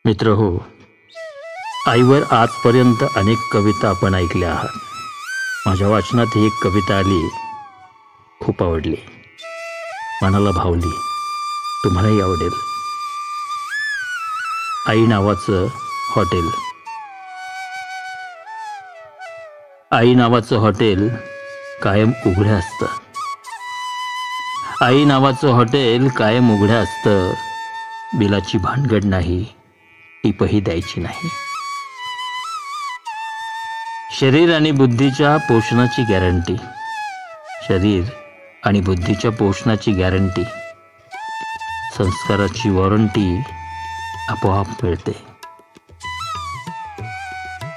मित्र हो, आईवर आजपर्यंत अनेक कविता आपण ऐकल्या आहात. माझ्या वाचनात ही एक कविता आली, खूप आवडली, मनाला भावली. तुम्हालाही आवडेल. आई नावाचं हॉटेल. आई नावाचं हॉटेल कायम उघडं असतं. आई नावाचं हॉटेल कायम उघडं असतं. बिलाची भानगड नाही, टिपही द्यायची नाही. शरीर आणि बुद्धीच्या पोषणाची गॅरंटी. शरीर आणि बुद्धीच्या पोषणाची गॅरंटी. संस्काराची वॉरंटी आपोआप मिळते.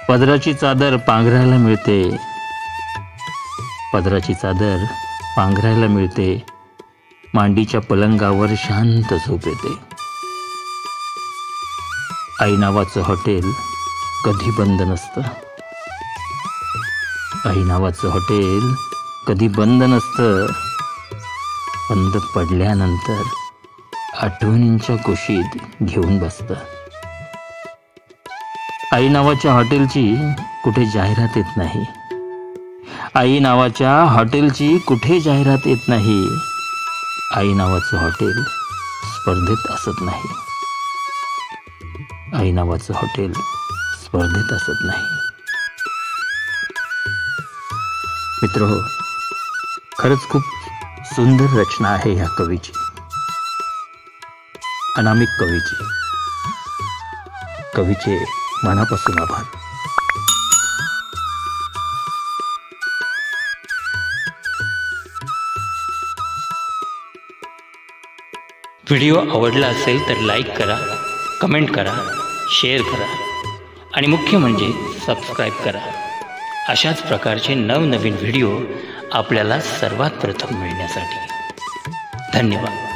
पदराची चादर पांघरायला मिळते. पदराची चादर पांघरायला मिळते. मांडीच्या पलंगावर शांत झोप येते. आई नावाचं हॉटेल कधी बंद नसतं. आई नावाचं हॉटेल कधी बंद नसतं. बंद पडल्यानंतर आठवणींच्या कुशीत घेऊन बसतं. आई नावाच्या हॉटेलची कुठे जाहिरात येत नाही. आई नावाच्या हॉटेलची कुठे जाहिरात येत नाही. आई नावाचं हॉटेल स्पर्धेत असत नाही. आई नावाचं हॉटेल स्पर्धेत असत नाही. मित्र हो, खरंच खूप सुंदर रचना आहे ह्या कवीची, अनामिक कवीची. कवीचे मनापासून आभार. व्हिडिओ आवडला असेल तर लाईक करा, कमेंट करा, शेअर करा आणि मुख्य म्हणजे सबस्क्राईब करा. अशाच प्रकारचे नवनवीन व्हिडिओ आपल्याला सर्वात प्रथम मिळण्यासाठी. धन्यवाद.